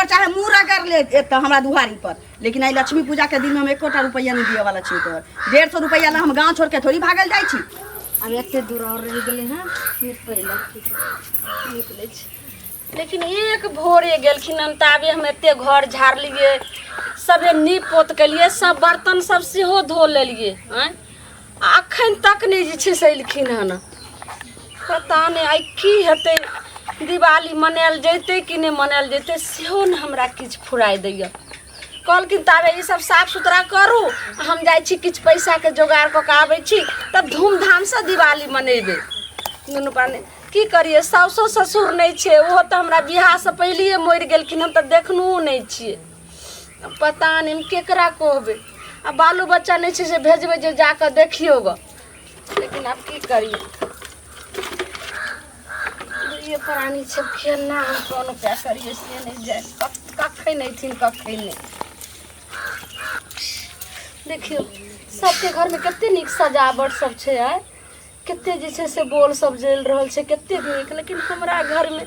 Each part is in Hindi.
जोर चाहे मुँह कर ले एत हमरा दुहारी पर, लेकिन आई लक्ष्मी पूजा के दिन में हम एकोटा रुपया नहीं दिए वाला छी। तोहर 150 रुपया ला हम गाँव छोड़ के थोड़ी भागल जाई छी। अब एते दूर और रह गए हैं फिर पहले निकले छी। लेकिन एक भोरे गेलखिन ताबे हम एते घर झाड़ लिए, सबे नीप पोत के लिए, सब बर्तन सब सेहो धो लेलिए हैं। अखन तक नहीं जे छै से एलखिन हन। पता नहीं आई की हेतै, दिवाली मनायल जैते कि नहीं मनायल जैते सेहो न हमरा किछ फुराय दैया। कहलखिन ताबे ई सब साफ सुथरा करू, हम जाइ छी किछ पैसा के जोगाड़ कऽ के आबै छी, तब धूमधाम से दिवाली मनेबै। दुनू पाने की करिए, साउसो ससुर नहीं छे, वो तो हमरा बियाह से पहले मरि गेलखिन, हम तो देखनू नहीं छिए। पता नहीं हम केकरा कहबै, आ बालू बच्चा नहीं छे से भेजबै जे जाकर देखियो ग। लेकिन अब की करिए, ये प्राणी सब खेलना हम कोनो क्या करिए से नहीं जाए, कखै नहीं थी कखै नहीं। देखियो सबके घर में कितने निक सजावट सब छे, आय कितने जैसे से बोल सब जल रहल छे, कितने निक। लेकिन हमरा घर में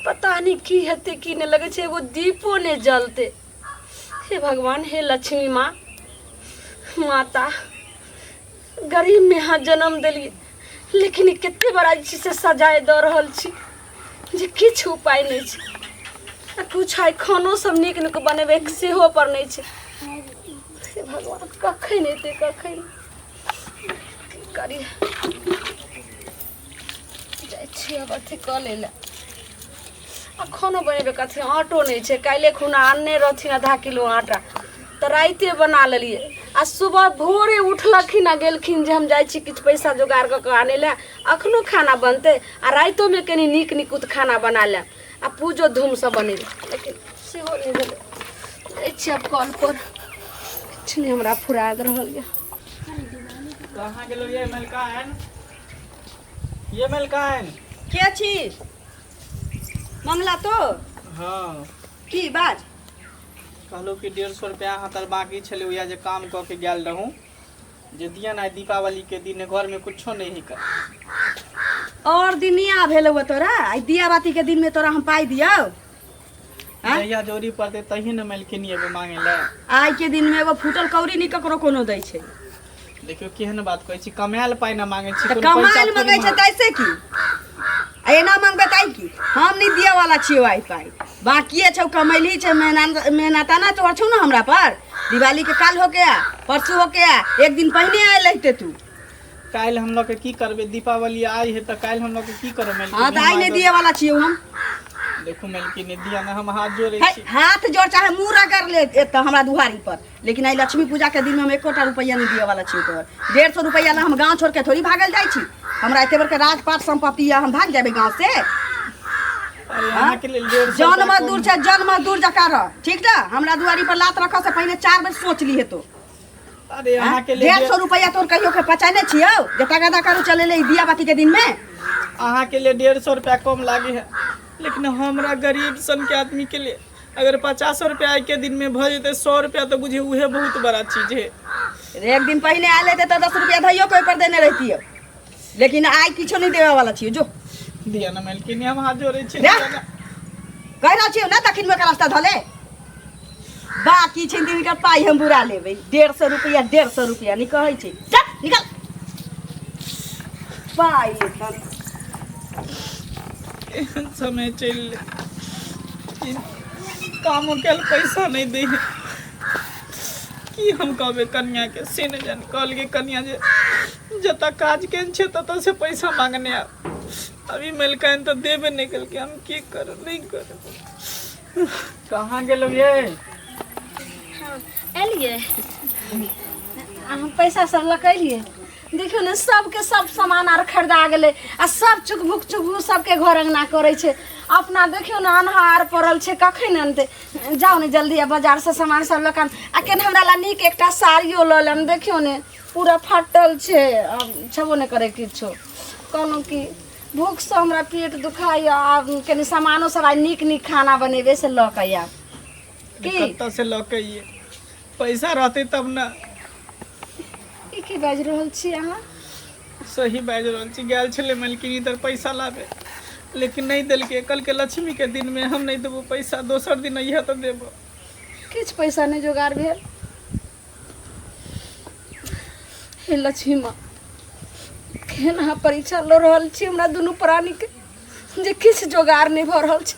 पता नहीं की हेते की नहीं, लगे छे एगो दीपो नहीं जलते। हे भगवान, हे लक्ष्मी माँ माता, गरीब में यहाँ जन्म दिलिए, लेकिन कितने बड़ा चीज से सजाए दे रहल छी जे किछ उपाय नहीं छे। कुछ है खानो सब निक निक बनेबे सेहो पर नहीं छे। हे भगवान, कखै नहीं ते कखै नहीं करी जाय छी। अब अथी कऽ ले आ खानो बनेबे कथी, आटो नहीं छे। काल्हे खुना आनने रहथिन आधा किलो आटा, तो राइते बना लेलिए। आ सुबह भोरे उठलखिन आ गेलखिन जे हम जाइ छी किछ पैसा जोगाड़ कऽ के आने ले, अखनो खाना बनते आ राइतो में कनी नीक निकुत खाना बना ले आ पूजो धूम से बनेबे। लेकिन सेहो नहीं भेलै। जाइ छी अब कॉल पर, किछ नहीं हमरा फुराद रहल ये। कहाँ गेलो ये मलकान? ये मलकान के छी? मंगला तो हाँ की बाज? कहलो कि 150 रुपया हाथ बाकी छले, या जे काम कऽ के गेल रहूँ जे दिया ना दीपावली के दिन घर में कुछो नहीं ही कर। और दिनिया भेलो तोरा, आई दिया बाती के दिन में तोरा हम पाई दियो। जहिया जोरी पड़ते तही न मलकिन एगो मांगे ले। आई के दिन में एगो फूटल कौड़ी नहीं ककरो कोनो दै छै। देखियो केहन बात कहै छी, कमायल पाई न मांगे छी, तो कमाल मांगे छै तैसे की एना मांगबे ताई की? हम नहीं दिया वाला छियो आई पाई, बाकी छौ कमैली छै मेहनता ना तोर छौ ना हमरा पर। दिवाली के काल होके आ, परसों होके आ, एक दिन पहले आए लेते तू। काल हम लोग के की करबे, दीपावली आई है तो काल हम लोग के की करब मलकिन? हां त आई नहीं दिया वाला छियो हम। देखो मलकिन ने दिया ना, हम हाथ जोड़े छी। हाथ जोड़ चाहे मुँह कर ले एत हमरा दुहारी पर, लेकिन आई लक्ष्मी पूजा के दिन में हम एकोटा रुपया नहीं दिए वाला छियो। तोहर 150 रुपया ला हम गाँव छोड़ के थोड़ी भागल जाई छी। हमरा एते बड़का राजपाट संपत्ति है, हम भाग जाबे गाँव से? अरे अहाँ के लिए 150 जन मजदूर छै, जन मजदूर जका रह, ठीक ना? हमरा दुआरी पर लात रख से पहले 4 बेर सोच ली हेतो। अरे अहाँ के लिए 150 रुपया तोर कहियो के पचाने छियो जे तगादा करू चले ले दिया बाती के दिन में? अहाँ के लिए 150 रुपया कम लागे है, लेकिन हमरा गरीब सन के आदमी के लिए अगर 50 रुपया के दिन में भ जेते 100 रुपया तो बुझे उहे बहुत बड़ा चीज है। एक दिन पहले आ लेते तो 10 रुपया धइयो कोई पर देने रहती है, लेकिन आई किछो नहीं देवे वाला छियो। जो दिया ना मलकिन, हम हाथ जोड़े छी। कह रहा छियो ना दक्षिण में का रास्ता धले, बाकी छिन दिन का पाई हम बुरा लेबे। 150 रुपया नहीं कहै छी, जा निकल पाई ले समय चल काम के पैसा नहीं दे कि हम कहबे कन्या के से न जान। कहल के कन्या जे जता काज केन छे तता से पैसा मांगने आ, अभी मलकान तो देबे नहीं कल के, हम की कर नहीं कर। कहाँ गेलो ये? एलिए हम पैसा सब लकैलिए। देखियो ने सबके सब सामान आर खरीदा गेले आ सब चुकभुक सबके घर अंगना करे छे। अपना देखियो ना अनहार पड़ल छे, कखन अनते? जाओ ने जल्दी बाजार से सामान सब लकान। आ केन हमरा ला नीक एकटा साड़ियो ल लेम, देखियो ने पूरा फाटल छे, छबो ने करे किछो। कहलहुँ कि भूख से हमरा पेट दुखाय, आ कनी सामानो सब नीक नीक खाना बनेबे से ल के आब। कत्ता से ल के ये पैसा रहते तब ना। की बाज रहल छी अहाँ? सही बाज रहल छी, गेल छले मलकिन इधर पैसा लाबे, लेकिन नहीं दिल के कल के लक्ष्मी के दिन में हम नहीं देबो पैसा, दोसर दिन अइहे तो देबो। किछ पैसा नहीं जोगाड़ भेल। हे लक्ष्मी माँ, केना परीक्षा लो रहल छी हमरा दुनू प्राणी के जे किछ जोगाड़ नहीं भ रहल छै,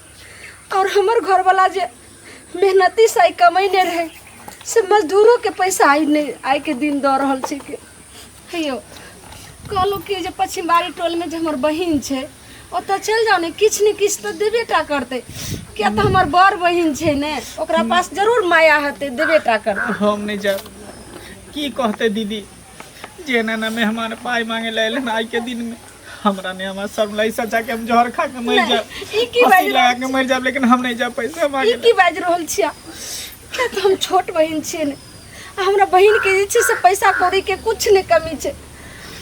और हमर घरवाला जे मेहनती से कमैने रहे से मजदूरों के पैसा आइ के दिन दऽ रहल छै के। हेयो कहलहुँ कि जे पश्चिम बाड़ी टोल में जे हमर बहिन छै ओतऽ चलि जाओ ने, किछ ने किछ तऽ देबेटा करतै, किया तऽ हमर बड़ बहिन छै ने, ओकरा पास जरूर माया हेतै, देबेटा करतै। हम नहीं जाब। की कहते दीदी जेना ना मेहमान पाई मांगे ले लेना आई के दिन में, हमरा ने हमार सब लाई सचा के हम जहर खा के मर जाब, ई की बाज लगा के मर जाब, लेकिन हम नहीं जाब पैसा मांगे। ई की बाज रहल छियै? किया तऽ हम छोट बहिन छियै ने, आ हमरा बहिन के जे छै से पैसा कौड़ी के कुछ नहीं कमी छै।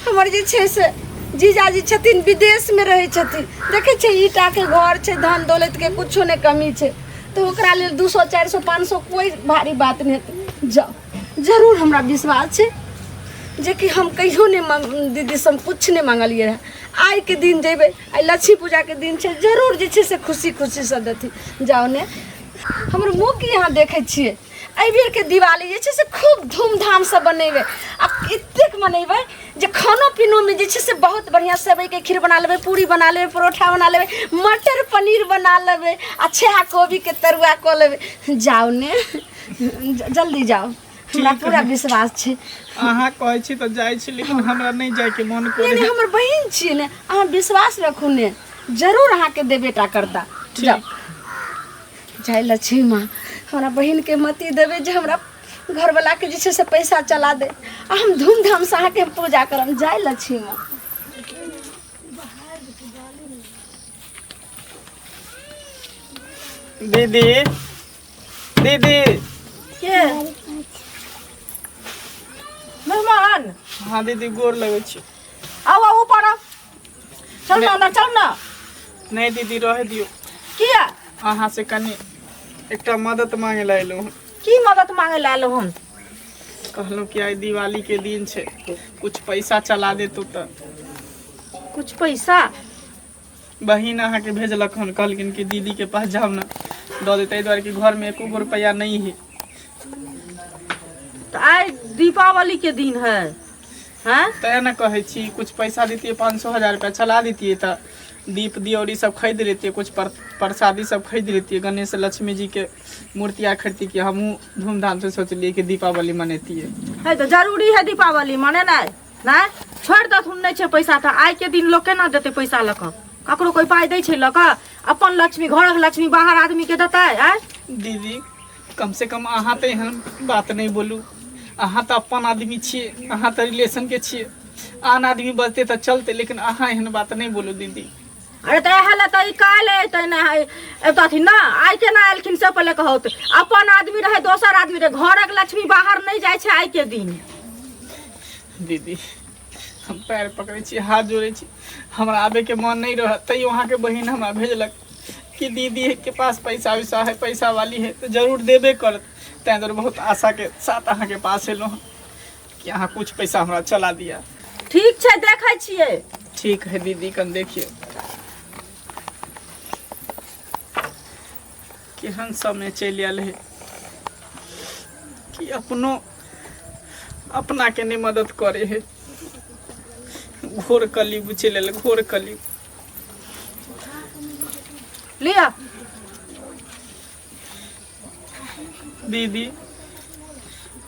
हमर जे छै से जीजाजी छथिन विदेश में रहे छथिन, देखे छै ईटा के घर छै, धन दौलत के कुछो नहीं कमी छै, तो ओकरा लेल 200 400 500 कोई भारी बात नहीं हेतै। जाओ, जरूर हमरा विश्वास छै जे कि हम कहियो नहीं दीदी से हम कुछ नहीं मांगलिए रहे। आई के दिन जेबे, आई लक्ष्मी पूजा के दिन छै, जरूर जे छै से खुशी खुशी से देती। जाओ ने, हमर मुँह की यहाँ देखे छियै, एहि बेर के दिवाली जे छै से खूब धूमधाम से बनेबे, आ एतेक मनेबे जे खानो पीनो में जे छै से बहुत बढ़िया सेवई के खीर बना लेबे, पूरी बना लेबे, परोठा बना लेबे, मटर पनीर बना लेबे, अच्छा कोबी के तरुआ कऽ लेबे। जाओ ने, जल्दी जाओ, हमरा पूरा विश्वास छै। अहाँ कहै छी तो जाय छी, लेकिन हमरा नहीं जाय के मन करे। नहीं, हमर बहिन छियै ने, अहाँ विश्वास रखू ने, जरूर अहाँ के देबेटा करता। जाओ, जय लक्ष्मी माँ, हमरा बहिन के मति देवे जे हमरा घरवाला के जे छै से पैसा चला दे, आ हम धूमधाम से अहाँ के पूजा करम। जय लक्ष्मी माँ। दीदी दीदी के मेहमान? हाँ दीदी गोर लगे छी। आओ आओ ऊपर आओ, चल ना अंदर, चल ना। नहीं दीदी रह दियो, किया? अहाँ से कनी एकटा मदद मांगे ला एलहुँ। की मदद मांगे ला एलहुँ हम? कहलहुँ कि आई दिवाली के दिन छै, कुछ पैसा चला देतू तो। कुछ पैसा? बहिन अहाँ के भेजलक हन, कहलखिन कि दीदी के पास जाओ ना, दऽ देते, एहि दुआरे कि घर में एको गो रुपया नहीं है। तो आज दीपावली के दिन है, हैं? तै न कहै छी कुछ पैसा देतिए, 500 1000 रुपया चला देतिए तो दीप दियोरी सब खरीद लेती, कुछ प्रसादी सब खरीद लेती, गणेश लक्ष्मी जी के मूर्तियाँ खरीदती, कि हमहूँ धूमधाम से सोचलिए कि दीपावली मनेती है। तो जरूरी है दीपावली मनेनाइ, ना छोड़ दथुन नहीं छै पैसा, तो आई के दिन लोग केना देते पैसा लऽ कऽ? ककरो कोई पाई दै छै लऽ कऽ? अपन लक्ष्मी, घरक लक्ष्मी बाहर आदमी के देतै? दीदी कम से कम अहाँ तो एहन बात नहीं बोलू, अहाँ तो अपन आदमी छिए, अहाँ तो रिलेशन के छिए, आन आदमी बजते तो चलते, लेकिन अहाँ एहन बात नहीं बोलू दीदी। अरे तो एहे तो ई काल्हि अयतै ने, अयतथिन ना, आइ केना एलखिन से पहिले कहत। अपन आदमी रहे, दोसर आदमी रहे, घरक लक्ष्मी बाहर नहीं जाइ छै आई के दिन। दीदी हम पैर पकड़े छी, हाथ जोड़े छी, हमरा आबे के मन नहीं रहा, तैयो वहाँ के बहन हमरा भेजलक कि दीदी के पास पैसा वैसा है, पैसा वाली है, तो जरूर देबे करत। तैं दुआरे बहुत आशा के साथ अहाँ के पास एलहुँ कि अहाँ कुछ पैसा हमरा चला दिया। ठीक छै, देखै छियै। ठीक है दीदी, कन देखिए केहन समय चलि आयल है कि अपना के नहीं मदद करे है। घोर कलयुग चलि आयल, घोर कलयुग। लिया दीदी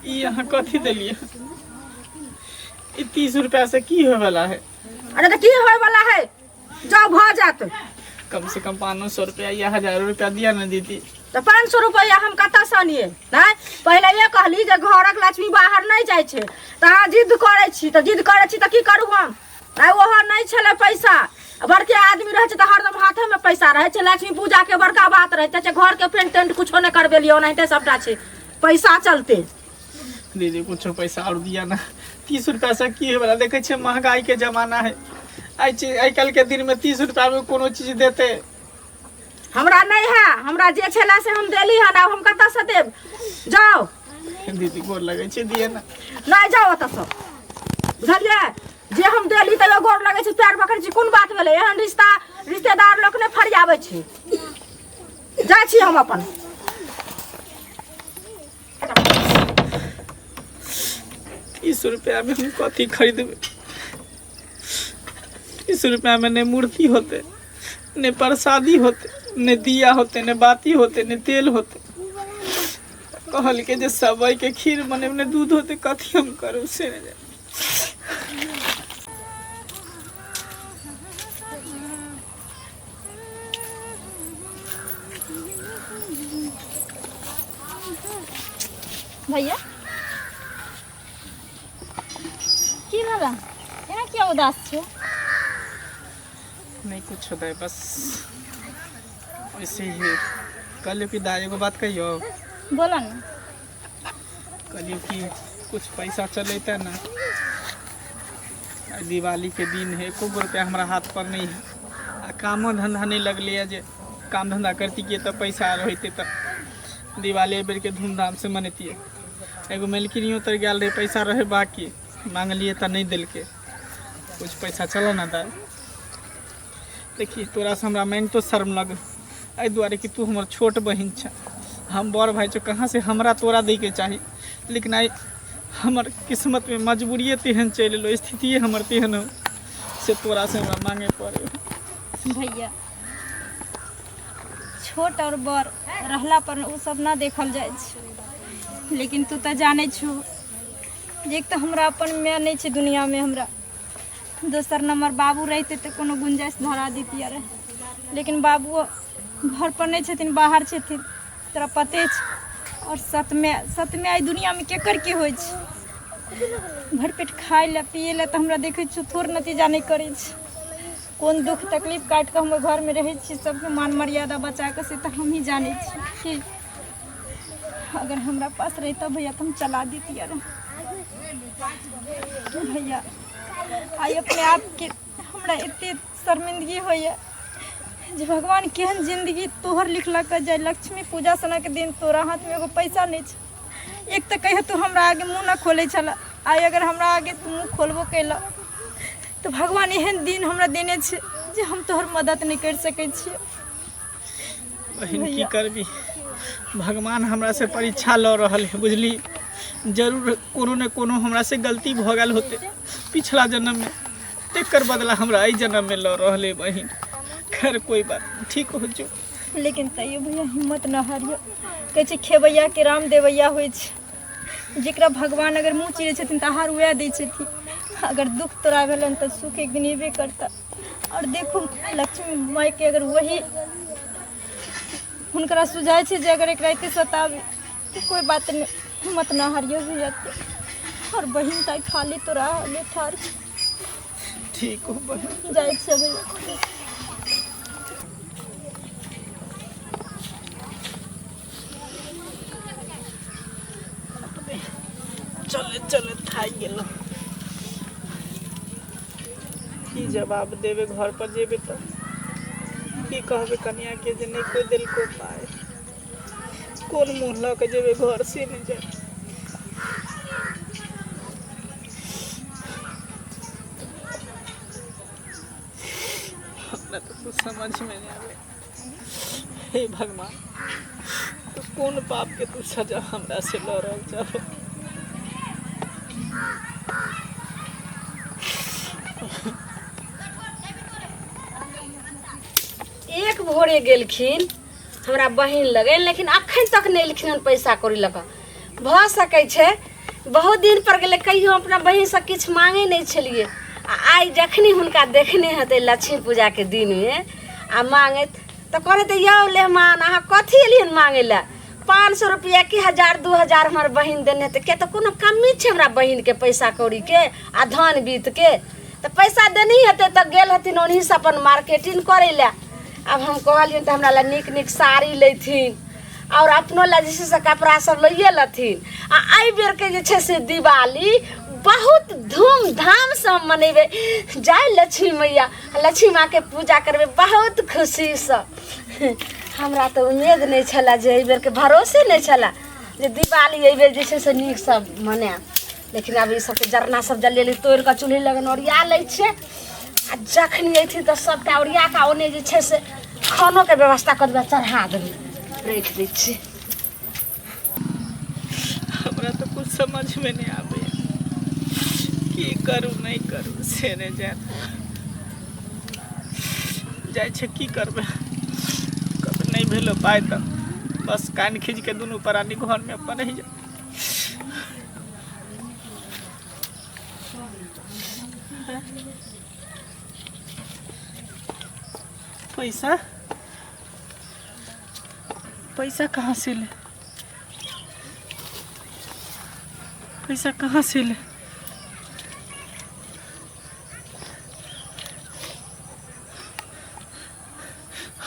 ई अहाँ कथी देलिए? ई 30 रुपया से की होय वाला है? अरे तो की होय वाला है, जाओ भ जात। कम से कम 500 रुपया या 1000 रुपया दिया ना दीदी। तो 500 रुपया हम कतऽ से आनिए? नहीं, पहले ये कहली जे घरक लक्ष्मी बाहर नहीं जाइ छै, तो अहाँ जिद करै छी, तो जिद करै छी तो की करू हम? आई ओहो नहीं छलै पैसा, बड़के आदमी रहे छै तो हरदम हाथे में पैसा रहे छै, लक्ष्मी पूजा के बड़का बात रहे छै, घर के पेंट टेंट कुछो नहीं करबेलियो, ओनाहिते सबटा छै, पैसा चलते। दीदी कुछ पैसा और दिया ना। 30 रुपया से की होला? देखे छे महंगाई के जमाना है, आई कल के दिन में 30 रुपया में कोनो चीज देते? हमरा नहीं है, हमरा जे छला से हम देली हन, अब हम कतऽ से देब? जाओ दीदी गोर लगे छे, दिए ना। नहीं, जाओ ओतऽ से, बुझलियै? जे हम देली त गोर लगे छै पैर पकड़ छी कोन बात भेलै एहन रिश्तेदार लोक ने फरियाबै छी जाइ छी हम अपन 30 रुपया में हम कथी खरीदबे 30 रुपया में ने मूर्ति होते ने प्रसादी होते ने दिया होते ने बाती होते ने तेल होते कहल के जे सबई के खीर बने ने दूध होते कथी हम करू से ने भैया की भला एना क्या उदास छे नहीं कुछ होता है बस ऐसे ही कल की दाई को बात कहियो बोला ना कल की कुछ पैसा चलेता ना दिवाली के दिन है एको रुपया हमारा हाथ पर नहीं है आ कामो धंधा नहीं लगले है जे काम धंधा करती किए तो पैसा रहते तो दिवाली बेर के धूमधाम से मनती है एगो मिलकिनियो तर गया रहे पैसा रहे बाकी मांगलिए तो नहीं दिल के कुछ पैसा चला ना दाई देखिए तोरा से हमरा मांग तो शर्म लग एहि दुआरे कि तू हमर छोट बहिन छ हम बड़ भाई छो कहाँ से हमरा तोरा दे के चाही लेकिन आई हमर किस्मत में मजबूरिये तेहन चल लो स्थिति हमर तेहन हो से तोरा से हमरा मांगे पड़े भैया छोट और बड़ रहला पर उ सब ना देखल जाए छै लेकिन तू तो जाने छो एक तो हमरा अपन माय नहीं छै दुनिया में हमरा दोसर नंबर बाबू रहते तो कोनो गुंजाइश धरा देती रहे लेकिन बाबू घर पर नहीं छथिन बाहर छथिन तोरा पते छै और सतमे आई दुनिया में केकर के होइ छै भरपेट खाए ला पिए ला तो हमरा देखे छो थोड़ नतीजा नहीं करे छै कौन दुख तकलीफ काट के हम घर में रहे छी सबके मान मर्यादा बचा के से तो हम ही जाने छी कि अगर हमरा पास रहता भैया तो हम चला देती यार भैया आई अपने आप के हमरा एते शर्मिंदगी होइए जे भगवान केहन जिंदगी तोहर लिखला के जाए लक्ष्मी पूजा सना के दिन तोरा हाथ में एगो पैसा नहीं छै एक तो कहे तू हमरा आगे मुँह ना खोले छला आई अगर हमरा आगे तू मुँह खोलबो कैला तो भगवान एहन दिन हमरा देने छै जे हम तोहर मदद नहीं कर सके छी बहिन की करबी भगवान हमरा से परीक्षा ल रहल है बुझली जरूर कोनो न कोनो हमरा से गलती भ गेल होते पिछला जन्म में तेकर बदला हमरा एहि जन्म में ल रहल है बहिन खैर कोई बात ठीक हो जो लेकिन तैयो भैया हिम्मत न हारियो कहे छै खेबैया के राम देवैया होइ छै जेकरा भगवान अगर मुँह चिरे छथिन त आहार उएह दै छथिन अगर दुख तोरा भेलन त सुख एक दिन एबे करता और देखो लक्ष्मी माई के अगर वही हुनकरा सुझाय छै जे अगर एक रात सतावे तो कोई बात नहीं हिम्मत न हारियो भैया और बहिन ताई खाली तो रहा ठार ठीक हो बहिन जाए छै भैया चले चले थाई गेलो की जवाब देवे घर पर जेबे तो की कहबे कन्या के जे नहीं कोई दिल को पाए कौन मुँह ल के जेबे घर से नहीं जाए हमरा तो कुछ समझ में नहीं आवे हे भगवान तो कौन पाप के तू सजा हमरा से ल रहल जाओ एक भोरे गेलखिन हमरा बहिन लगे लेकिन अखन तक नहीं एलखिन पैसा कौड़ी लगा भ सकै छै बहुत दिन पर गेले कहियो अपना बहिन से किछ मांगे नहीं छलिए आई जखनी हुनका देखने हते लक्ष्मी पूजा के दिन में आ मांगत तो कहते यौ लेहमान अहाँ कथी एलियन मांगे ला 500 रुपया कि 1000 2000 हमार बहिन देने तो के तो कोनो कमी छै हमरा बहिन के पैसा कौड़ी के आ धान बीत के तो पैसा देनी हते तो गेल हथिन ओनही से अपन मार्केटिंग करे ला अब हम कहलियन तो हमरा ला निक निक साड़ी लेथिन और अपनो ला जैसे से कपड़ा सब लइए लथिन आ आई बेर के जे छै से दिवाली बहुत धूमधाम से मनेबे जाय लक्ष्मी मैया लक्ष्मी माँ के पूजा करबे बहुत खुशी से हमरा तो उम्मीद नहीं छला जे एहि बेर के भरोसे नहीं छला जे दिवाली एहि बेर जे छै से नीक से मने लेकिन अब ई सबके जरना सब जलेली तोड़ि कऽ चूल्ही लगन ओरिया लै छै आ जखन अयथिन तऽ सबटा ओरिया कऽ ओने जे छै से खानोके व्यवस्था कऽ देबै, चढ़ा देबै, राखि दै छियै। हमरा तो कुछ समझ में नहीं आवे की करूँ नहीं करूँ से नहीं जाए छे की करबे। कब नहीं भेलो पाए तो बस कान खींच के दोनों प्राणी घर में अपन रह जा। पैसा पैसा कहाँ से ले, पैसा कहाँ से ले।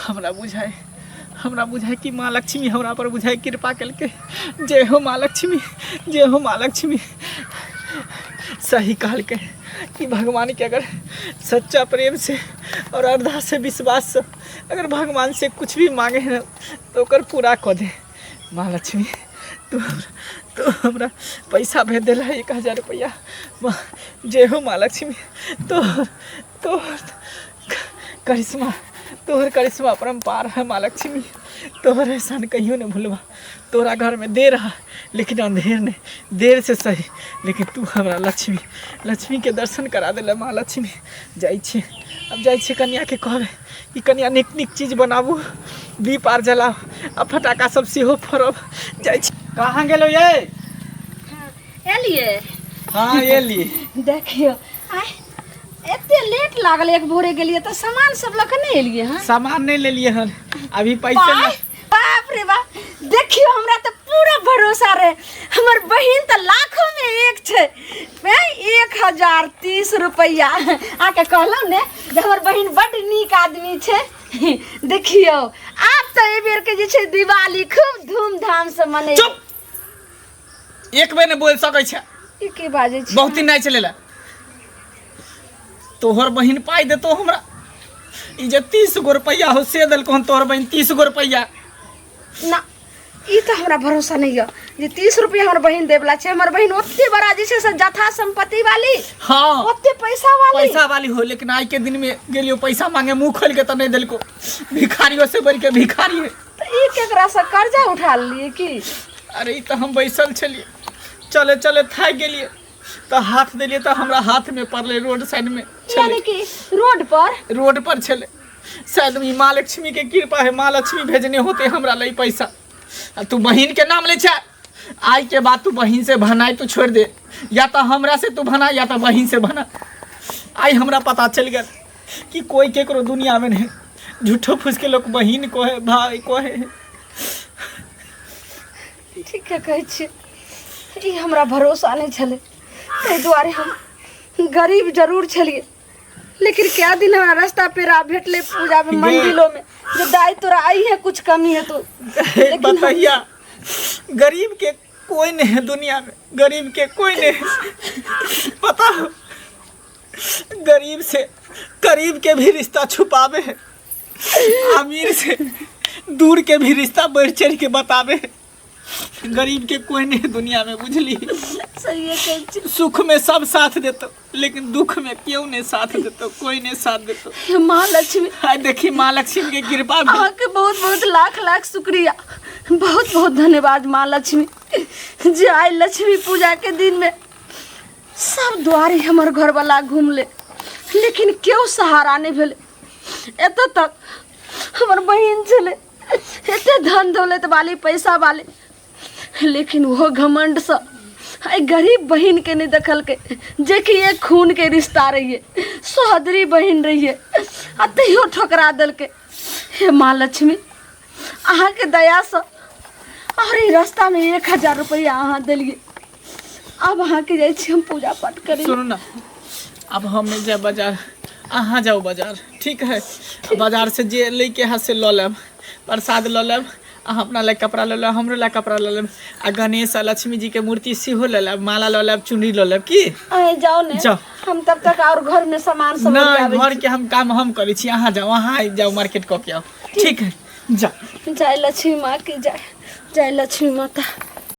हमरा बुझाए कि माँ लक्ष्मी हमरा पर बुझाए कृपा करके। जय हो माँ लक्ष्मी, जय हो माँ लक्ष्मी। सही कहल के कि भगवान के अगर सच्चा प्रेम से और अर्धा से विश्वास से अगर भगवान से कुछ भी मांगे ना तो ओकर पूरा कर दे। माँ लक्ष्मी तो हमरा पैसा भेज दिला 1000 रुपया। जय हो माँ लक्ष्मी। तो करिश्मा, तोहर करिश्मा अपरंपार है माँ लक्ष्मी। तोहर एहसान कहियो नहीं भूलबा। तोरा घर में देर है लेकिन अंधेर नहीं, देर से सही लेकिन तू हमरा लक्ष्मी के दर्शन करा दिला माँ लक्ष्मी। जाइ छी अब जाइ छी कन्या के कहबे कि कन्या निक निक चीज बनाबू, दीप आर जलाओ आ फटाका सब सेहो फोड़ब। जाइ छी। कहाँ गेलो ये? एलिए हाँ एलिए। देखियो आय एते लेट लागल, एक भोरे गेलिए तो सामान सब लऽ के नहीं एलिए। हाँ सामान नहीं ले लिए हन अभी पैसे ना। बाप रे बाप, देखियो हमरा तो पूरा भरोसा रहे। हमर बहिन तो लाखों में एक छे। मैं 1030 रुपया आके कहलौ ने जे हमर बहिन बड़ नीक आदमी छे। देखियो आप तो ए बेर के जे छे दिवाली खूब धूमधाम से मने। चुप, एक बेर ने बोल सकै छे। ई के बाजे छे? बहुत दिन नहीं चलेला। तोहर बहिन पाई दे तो हमरा ई जे 30 गो रुपया हो से दल कोन तोहर बहिन 30 गो रुपया ना। ई तो हमरा भरोसा नहीं है जे 30 रुपया हमर बहिन देवला छे। हमर बहिन ओते बड़ा जे छे से जथा संपत्ति वाली, हाँ ओते पैसा वाली हो। लेकिन आज के दिन में गेलियो पैसा मांगे मुंह खोल के तो नहीं दिलको। भिखारियों से बढ़ के भिखारी है। तो ई केकरा से कर्जा उठा लिए की? अरे ई तो हम बैसल छलिए, चले चले थाक गेलिए तो हाथ दिलिए तो हमरा हाथ में पड़ले। रोड साइड में यानी कि रोड पर छले। शायद ई माँ लक्ष्मी के कृपा है, माँ लक्ष्मी भेजने होते हमरा लई पैसा। तू बहिन के नाम ले छे। आज के बाद तू बहिन से भनाई तू छोड़ दे, या तो हमरा से तू भना या तो बहिन से भना। आई हमरा पता चल गया कि कोई केकरो दुनिया में नहीं। झूठो फूस के लोग बहिन को है, भाई को है। ठीक है कहै छी, ई हमरा भरोसा नहीं छले। ताहि दुआरे हम गरीब जरूर छलिए, लेकिन क्या दिन हमारा रास्ता पे राह भेटले पूजा में मंदिरों में जो दाई तोरा आई है कुछ कमी है तो। बताइया गरीब के कोई नहीं है दुनिया में, गरीब के कोई नहीं है। पता हो गरीब से करीब के भी रिश्ता छुपावे है, अमीर से दूर के भी रिश्ता बढ़ चढ़ के बतावे है। गरीब के कोई नहीं दुनिया में, बुझली? सही है। सुख में सब साथ देतो लेकिन दुख में क्यों नहीं साथ देतो, कोई नहीं साथ देतो। माँ लक्ष्मी, हाय देखी माँ लक्ष्मी के कृपा भी। आपके बहुत बहुत लाख लाख शुक्रिया, बहुत बहुत धन्यवाद माँ लक्ष्मी जे आई लक्ष्मी पूजा के दिन में सब द्वारे हमार घर वाला घूम ले, लेकिन क्यों सहारा नहीं भेले। एत तक हमार बहन चले एते धन दौलत वाली पैसा वाले, लेकिन वो घमंड से गरीब बहन के नहीं देखल के जे कि एक खून के रिश्ता रहिए, सोहदरी बहन रहिए, आ तैयो ठोकरा दल के। हे माँ लक्ष्मी, अहाँ के दया से और ई रास्ता में 1000 रुपया अहाँ दिलिए। अब अहाँ के जाए छी हम पूजा पाठ करें। सुनो ना, अब हम नहीं जाए बाजार, अहाँ जाओ बाजार, ठीक है? बाजार से जे लेके हाथ से लऽ लेब, प्रसाद लऽ लेब, अहाँ अपना ला कपड़ा लऽ लेब, हमरो ला कपड़ा लऽ लेब, आ गणेश आ लक्ष्मी जी के मूर्ति सेहो लऽ लेब, माला लऽ लेब, चुनरी लऽ लेब। की अरे जाओ ने, जाओ। हम तब तक और घर में सामान सब नहीं, घर के हम काम हम करे छी। अहाँ जाओ, अहाँ जाओ मार्केट कऽ के आओ, ठीक है? जाओ। जय लक्ष्मी माँ की जय, जय लक्ष्मी माता।